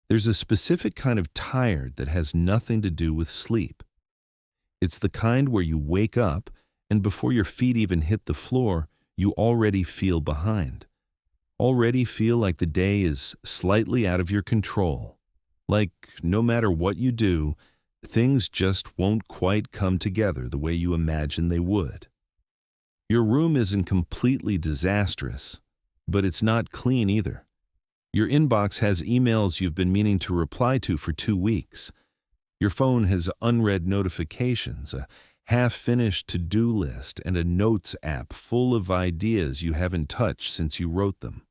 There's a specific kind of tired that has nothing to do with sleep. It's the kind where you wake up and before your feet even hit the floor, you already feel behind. Already feel like the day is slightly out of your control. Like no matter what you do, things just won't quite come together the way you imagine they would. Your room isn't completely disastrous, but it's not clean either. Your inbox has emails you've been meaning to reply to for 2 weeks. Your phone has unread notifications, a half-finished to-do list, and a notes app full of ideas you haven't touched since you wrote them.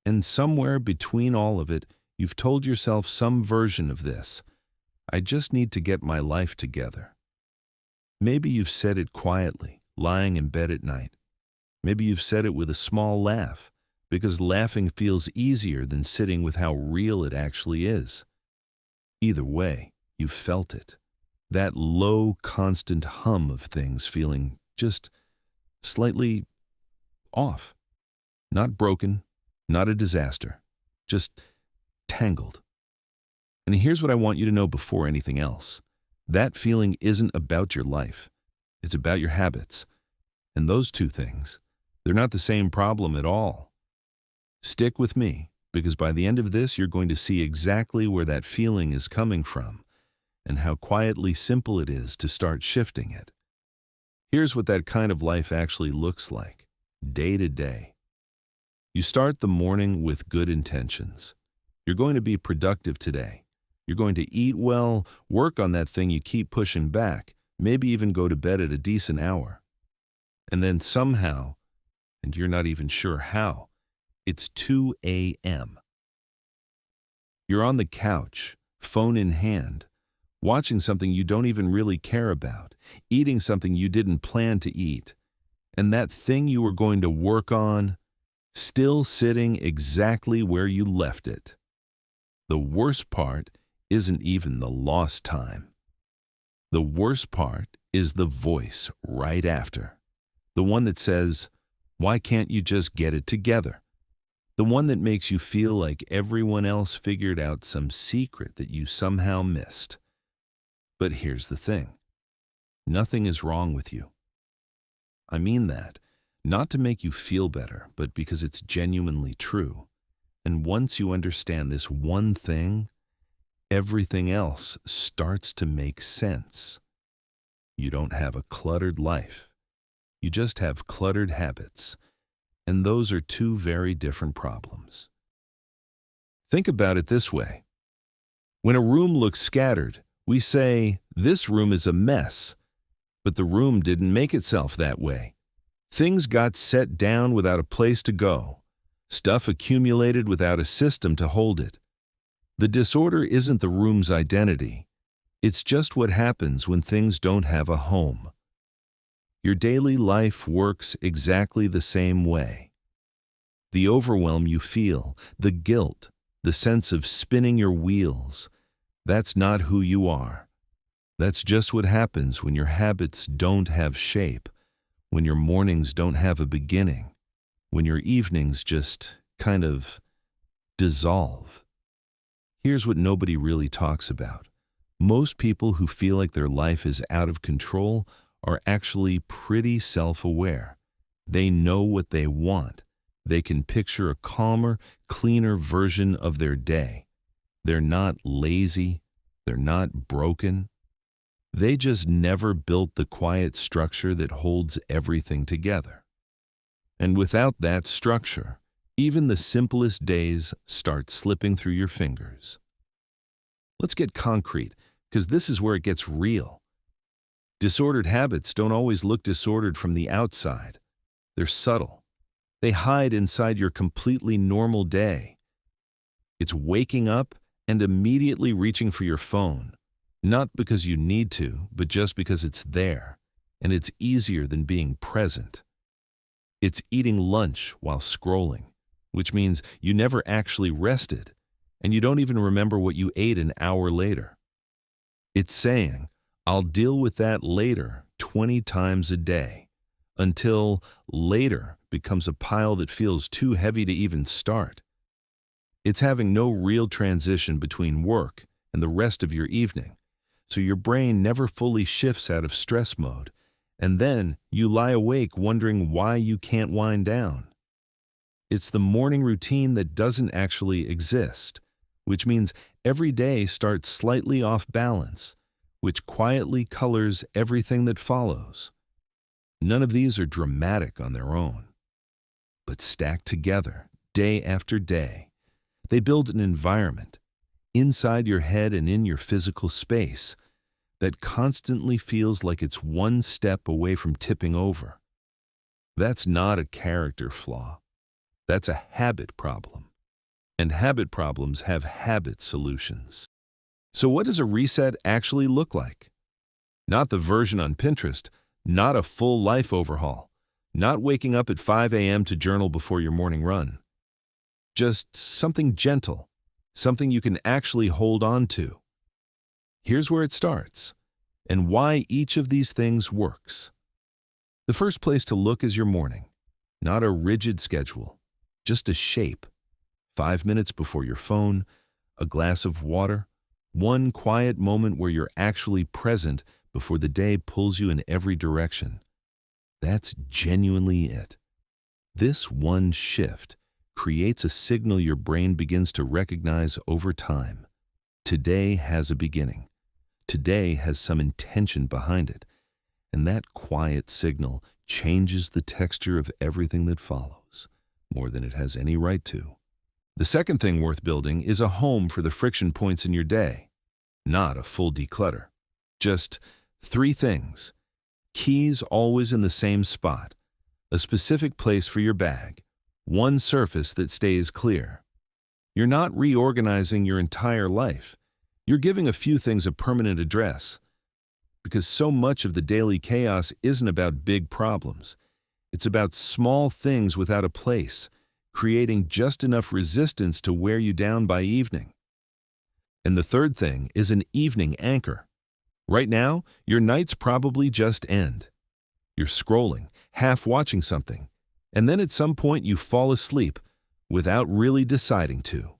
And somewhere between all of it, you've told yourself some version of this. I just need to get my life together. Maybe you've said it quietly, lying in bed at night. Maybe you've said it with a small laugh, because laughing feels easier than sitting with how real it actually is. Either way, you've felt it. That low, constant hum of things feeling just slightly off. Not broken, not a disaster, just tangled. And here's what I want you to know before anything else. That feeling isn't about your life. It's about your habits. And those two things, they're not the same problem at all. Stick with me, because by the end of this, you're going to see exactly where that feeling is coming from and how quietly simple it is to start shifting it. Here's what that kind of life actually looks like, day to day. You start the morning with good intentions. You're going to be productive today. You're going to eat well, work on that thing you keep pushing back, maybe even go to bed at a decent hour. And then somehow, and you're not even sure how, it's 2 a.m. You're on the couch, phone in hand, watching something you don't even really care about, eating something you didn't plan to eat, and that thing you were going to work on, still sitting exactly where you left it. The worst part isn't even the lost time. The worst part is the voice right after. The one that says, "Why can't you just get it together?" The one that makes you feel like everyone else figured out some secret that you somehow missed. But here's the thing. Nothing is wrong with you. I mean that, not to make you feel better, but because it's genuinely true. And once you understand this one thing, everything else starts to make sense. You don't have a cluttered life. You just have cluttered habits. And those are two very different problems. Think about it this way. When a room looks scattered, we say, "This room is a mess." But the room didn't make itself that way. Things got set down without a place to go. Stuff accumulated without a system to hold it. The disorder isn't the room's identity. It's just what happens when things don't have a home. Your daily life works exactly the same way. The overwhelm you feel, the guilt, the sense of spinning your wheels, that's not who you are. That's just what happens when your habits don't have shape, when your mornings don't have a beginning, when your evenings just kind of dissolve. Here's what nobody really talks about. Most people who feel like their life is out of control are actually pretty self-aware. They know what they want. They can picture a calmer, cleaner version of their day. They're not lazy. They're not broken. They just never built the quiet structure that holds everything together. And without that structure, even the simplest days start slipping through your fingers. Let's get concrete, because this is where it gets real. Disordered habits don't always look disordered from the outside. They're subtle. They hide inside your completely normal day. It's waking up and immediately reaching for your phone, not because you need to, but just because it's there, and it's easier than being present. It's eating lunch while scrolling, which means you never actually rested, and you don't even remember what you ate an hour later. It's saying, "I'll deal with that later 20 times a day," until later becomes a pile that feels too heavy to even start. It's having no real transition between work and the rest of your evening, so your brain never fully shifts out of stress mode, and then you lie awake wondering why you can't wind down. It's the morning routine that doesn't actually exist, which means every day starts slightly off balance, which quietly colors everything that follows. None of these are dramatic on their own, but stacked together, day after day, they build an environment, inside your head and in your physical space, that constantly feels like it's one step away from tipping over. That's not a character flaw. That's a habit problem. And habit problems have habit solutions. So what does a reset actually look like? Not the version on Pinterest, not a full life overhaul, not waking up at 5 a.m. to journal before your morning run. Just something gentle, something you can actually hold on to. Here's where it starts, and why each of these things works. The first place to look is your morning. Not a rigid schedule, just a shape. 5 minutes before your phone, a glass of water, one quiet moment where you're actually present before the day pulls you in every direction. That's genuinely it. This one shift creates a signal your brain begins to recognize over time. Today has a beginning. Today has some intention behind it. And that quiet signal changes the texture of everything that follows, more than it has any right to. The second thing worth building is a home for the friction points in your day, not a full declutter. Just 3 things. Keys always in the same spot, a specific place for your bag, one surface that stays clear. You're not reorganizing your entire life. You're giving a few things a permanent address. Because so much of the daily chaos isn't about big problems. It's about small things without a place, creating just enough resistance to wear you down by evening. And the third thing is an evening anchor. Right now, your nights probably just end. You're scrolling, half watching something, and then at some point you fall asleep without really deciding to.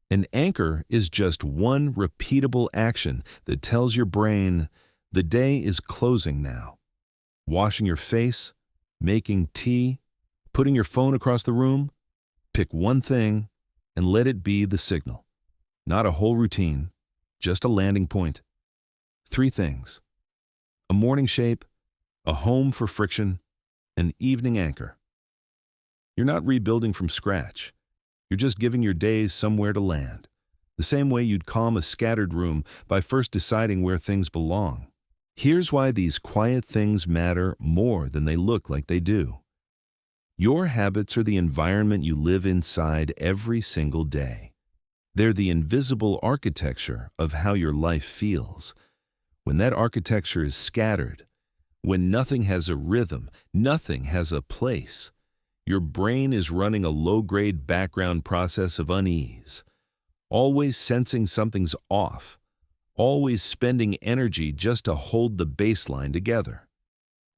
An anchor is just one repeatable action that tells your brain, the day is closing now. Washing your face, making tea, putting your phone across the room, pick one thing and let it be the signal. Not a whole routine, just a landing point. 3 things: a morning shape, a home for friction, an evening anchor. You're not rebuilding from scratch. You're just giving your days somewhere to land, the same way you'd calm a scattered room by first deciding where things belong. Here's why these quiet things matter more than they look like they do. Your habits are the environment you live inside every single day. They're the invisible architecture of how your life feels. When that architecture is scattered, when nothing has a rhythm, nothing has a place, your brain is running a low-grade background process of unease, always sensing something's off, always spending energy just to hold the baseline together.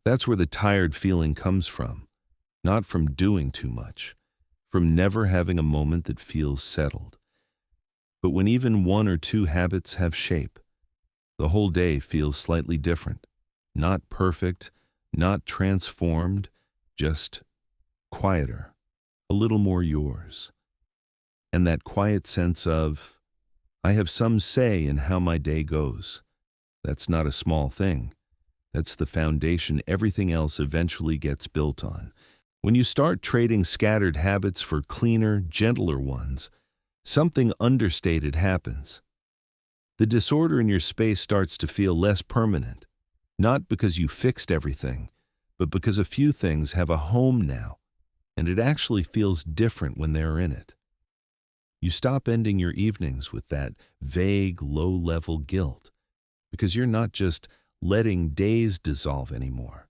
That's where the tired feeling comes from, not from doing too much, from never having a moment that feels settled. But when even 1 or 2 habits have shape, the whole day feels slightly different, not perfect, not transformed, just quieter, a little more yours. And that quiet sense of, I have some say in how my day goes. That's not a small thing. That's the foundation everything else eventually gets built on. When you start trading scattered habits for cleaner, gentler ones, something understated happens. The disorder in your space starts to feel less permanent, not because you fixed everything, but because a few things have a home now, and it actually feels different when they're in it. You stop ending your evenings with that vague, low-level guilt, because you're not just letting days dissolve anymore.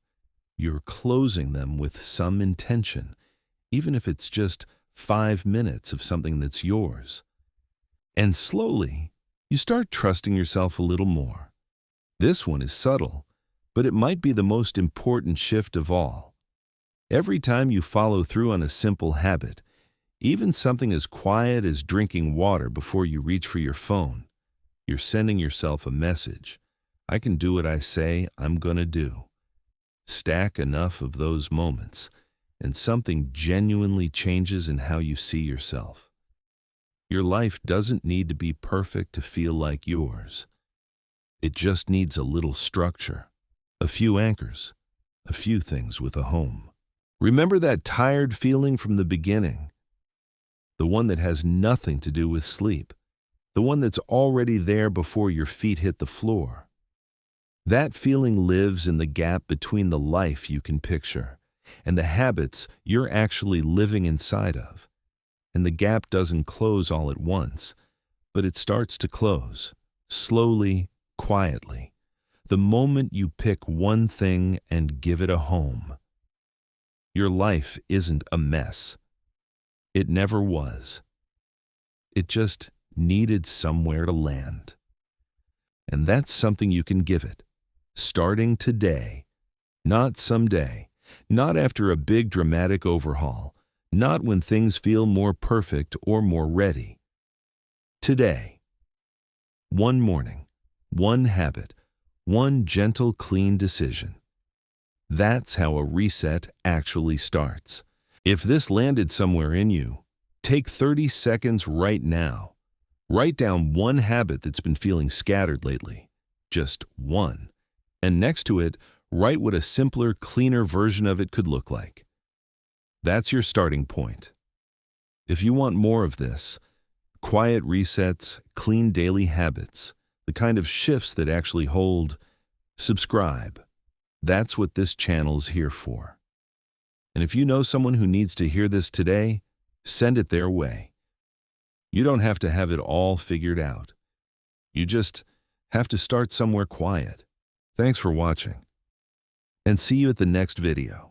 You're closing them with some intention, even if it's just 5 minutes of something that's yours. And slowly, you start trusting yourself a little more. This one is subtle, but it might be the most important shift of all. Every time you follow through on a simple habit, Even something as quiet as drinking water before you reach for your phone, you're sending yourself a message. I can do what I say I'm gonna do. Stack enough of those moments, and something genuinely changes in how you see yourself. Your life doesn't need to be perfect to feel like yours. It just needs a little structure, a few anchors, a few things with a home. Remember that tired feeling from the beginning? The one that has nothing to do with sleep. The one that's already there before your feet hit the floor. That feeling lives in the gap between the life you can picture and the habits you're actually living inside of. And the gap doesn't close all at once, but it starts to close, slowly, quietly, the moment you pick one thing and give it a home. Your life isn't a mess. It never was. It just needed somewhere to land. And that's something you can give it, starting today, not someday, not after a big dramatic overhaul, not when things feel more perfect or more ready. Today. One morning, one habit, one gentle, clean decision. That's how a reset actually starts. If this landed somewhere in you, take 30 seconds right now. Write down one habit that's been feeling scattered lately. Just one. And next to it, write what a simpler, cleaner version of it could look like. That's your starting point. If you want more of this, quiet resets, clean daily habits, the kind of shifts that actually hold, subscribe. That's what this channel's here for. And if you know someone who needs to hear this today, send it their way. You don't have to have it all figured out. You just have to start somewhere quiet. Thanks for watching, and see you at the next video.